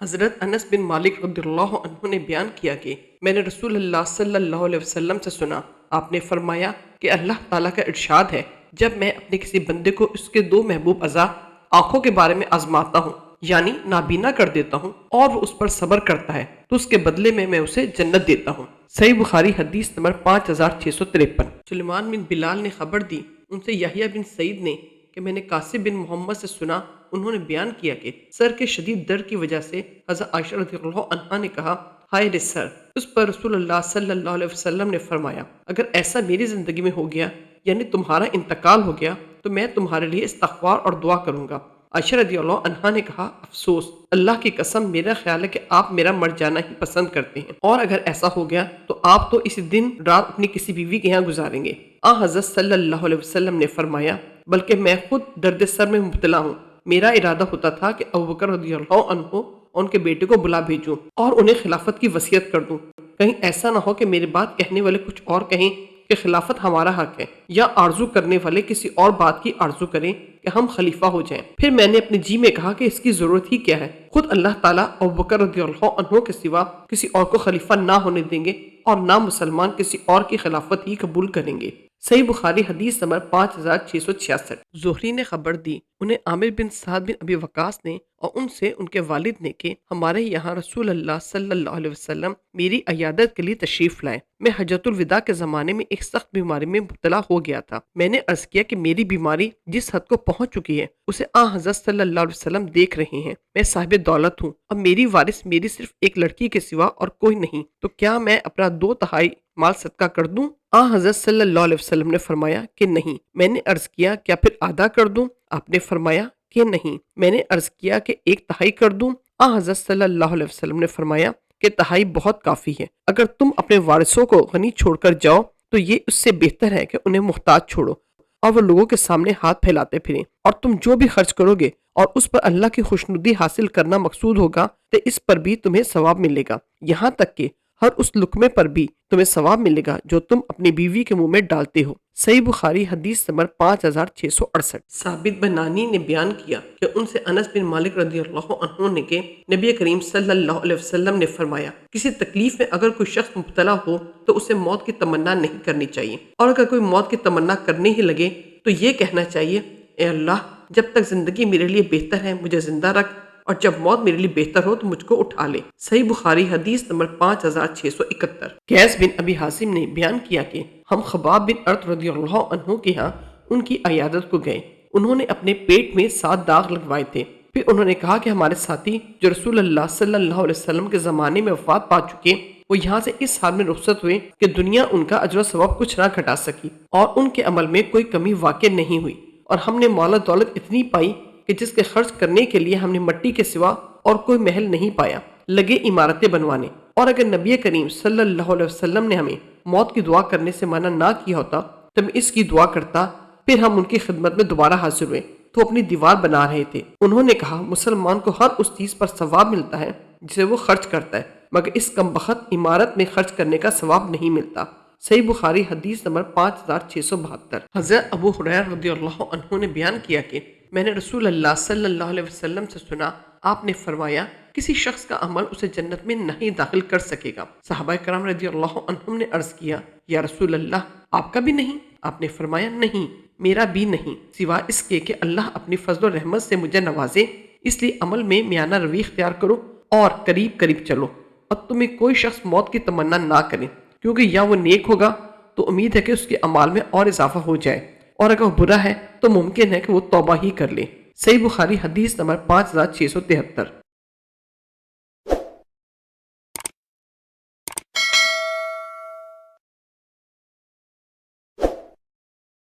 حضرت انس بن مالک رضی اللہ عنہ نے بیان کیا کہ میں نے رسول اللہ صلی اللہ علیہ وسلم سے سنا، آپ نے فرمایا کہ اللہ تعالیٰ کا ارشاد ہے، جب میں اپنے کسی بندے کو اس کے دو محبوب اعضاء آنکھوں کے بارے میں آزماتا ہوں، یعنی نابینا کر دیتا ہوں، اور وہ اس پر صبر کرتا ہے تو اس کے بدلے میں اسے جنت دیتا ہوں۔ صحیح بخاری حدیث نمبر 5653۔ سلیمان بن بلال نے خبر دی، ان سے یحییٰ بن سعید نے کہ میں نے قاسم بن محمد سے سنا، انہوں نے بیان کیا کہ سر کے شدید درد کی وجہ سے حضرت عائشہ رضی اللہ عنہا نے کہا، ہائے رے سر۔ اس پر رسول اللہ صلی اللہ علیہ وسلم نے فرمایا، اگر ایسا میری زندگی میں ہو گیا، یعنی تمہارا انتقال ہو گیا، تو میں تمہارے لیے استغفار اور دعا کروں گا۔ عائشہ رضی اللہ عنہا نے کہا، افسوس، اللہ کی قسم، میرا خیال ہے کہ آپ میرا مر جانا ہی پسند کرتے ہیں، اور اگر ایسا ہو گیا تو آپ تو اسی دن رات اپنی کسی بیوی کے یہاں گزاریں گے۔ حضرت صلی اللہ علیہ وسلم نے فرمایا، بلکہ میں خود درد سر میں مبتلا ہوں، میرا ارادہ ہوتا تھا کہ ابوبکر رضی اللہ عنہ اور ان کے بیٹے کو بلا بھیجوں اور انہیں خلافت کی وصیت کر دوں، کہیں ایسا نہ ہو کہ میری بات کہنے والے کچھ اور کہیں کہ خلافت ہمارا حق ہے، یا آرزو کرنے والے کسی اور بات کی آرزو کریں کہ ہم خلیفہ ہو جائیں۔ پھر میں نے اپنے جی میں کہا کہ اس کی ضرورت ہی کیا ہے، خود اللہ تعالیٰ ابوبکر رضی اللہ عنہ کے سوا کسی اور کو خلیفہ نہ ہونے دیں گے، اور نہ مسلمان کسی اور کی خلافت ہی قبول کریں گے۔ صحیح بخاری حدیث نمبر 5666۔ زہری نے خبر دی، انہیں عامر بن سعد بن ابی وقاص نے اور ان سے ان کے والد نے کہ ہمارے یہاں رسول اللہ صلی اللہ علیہ وسلم میری عیادت کے لیے تشریف لائے۔ میں حجۃ الوداع کے زمانے میں ایک سخت بیماری میں مبتلا ہو گیا تھا۔ میں نے عرض کیا کہ میری بیماری جس حد کو پہنچ چکی ہے اسے حضرت صلی اللہ علیہ وسلم دیکھ رہے ہیں، میں صاحب دولت ہوں اور میری وارث میری صرف ایک لڑکی کے سوا اور کوئی نہیں، تو کیا میں اپنا 2/3 مال صدقہ کر دوں؟ حضرت صلی اللہ علیہ وسلم نے فرمایا کہ نہیں۔ میں نے عرض کیا کیا پھر آدھا کر دوں؟ آپ نے فرمایا کہ نہیں۔ میں نے عرض کیا کہ 1/3 کر دوں؟ حضرت صلی اللہ علیہ وسلم نے فرمایا کہ 1/3 بہت کافی ہے، اگر تم اپنے وارثوں کو غنی چھوڑ کر جاؤ تو یہ اس سے بہتر ہے کہ انہیں محتاج چھوڑو اور وہ لوگوں کے سامنے ہاتھ پھیلاتے پھریں، اور تم جو بھی خرچ کرو گے اور اس پر اللہ کی خوشنودی حاصل کرنا مقصود ہوگا تو اس پر بھی تمہیں ثواب ملے گا، یہاں تک کہ ہر اس لقمے پر بھی تمہیں ثواب ملے گا جو تم اپنی بیوی کے منہ میں ڈالتے ہو۔ صحیح بخاری حدیث نمبر 5668۔ ثابت بنانی نے بیان کیا کہ ان سے انس بن مالک رضی اللہ عنہ نے کہ نبی کریم صلی اللہ علیہ وسلم نے فرمایا، کسی تکلیف میں اگر کوئی شخص مبتلا ہو تو اسے موت کی تمنا نہیں کرنی چاہیے، اور اگر کوئی موت کی تمنا کرنے ہی لگے تو یہ کہنا چاہیے، اے اللہ، جب تک زندگی میرے لیے بہتر ہے مجھے زندہ رکھ، اور جب موت میرے لیے بہتر ہو تو مجھ کو اٹھا لے۔ صحیح بخاری حدیث نمبر 5671۔ قیس بن ابی حازم نے بیان کیا کہ ہم خباب بن ارت رضی اللہ عنہ کے ہاں ان کی عیادت کو گئے، انہوں نے اپنے پیٹ میں 7 داغ لگوائے تھے، پھر انہوں نے کہا کہ ہمارے ساتھی جو رسول اللہ صلی اللہ علیہ وسلم کے زمانے میں وفات پا چکے، وہ یہاں سے اس حال میں رخصت ہوئے کہ دنیا ان کا اجر و ثواب کچھ نہ گھٹا سکی اور ان کے عمل میں کوئی کمی واقع نہیں ہوئی، اور ہم نے مال و دولت اتنی پائی کہ جس کے خرچ کرنے کے لیے ہم نے مٹی کے سوا اور کوئی محل نہیں پایا، لگے عمارتیں بنوانے۔ اور اگر نبی کریم صلی اللہ علیہ وسلم نے ہمیں موت کی دعا کرنے سے منع نہ کیا ہوتا تو میں اس کی دعا کرتا۔ پھر ہم ان کی خدمت میں دوبارہ حاضر ہوئے تو اپنی دیوار بنا رہے تھے، انہوں نے کہا، مسلمان کو ہر اس چیز پر ثواب ملتا ہے جسے وہ خرچ کرتا ہے، مگر اس کم بخت عمارت میں خرچ کرنے کا ثواب نہیں ملتا۔ صحیح بخاری حدیث نمبر 5672۔ حضرت ابو ہریرہ رضی اللہ عنہ نے بیان کیا کہ میں نے رسول اللہ صلی اللہ علیہ وسلم سے سنا، آپ نے فرمایا، کسی شخص کا عمل اسے جنت میں نہیں داخل کر سکے گا۔ صحابہ کرام رضی اللہ عنہم نے عرض کیا، یا رسول اللہ، آپ کا بھی نہیں؟ آپ نے فرمایا، نہیں، میرا بھی نہیں، سوا اس کے کہ اللہ اپنی فضل و رحمت سے مجھے نوازے، اس لیے عمل میں میانہ روی اختیار کرو اور قریب قریب چلو، اور تمہیں کوئی شخص موت کی تمنا نہ کرے، کیونکہ یا وہ نیک ہوگا تو امید ہے کہ اس کے اعمال میں اور اضافہ ہو جائے، اور اگر وہ برا ہے تو ممکن ہے کہ وہ توبہ ہی کر لے۔ صحیح بخاری حدیث نمبر 5673۔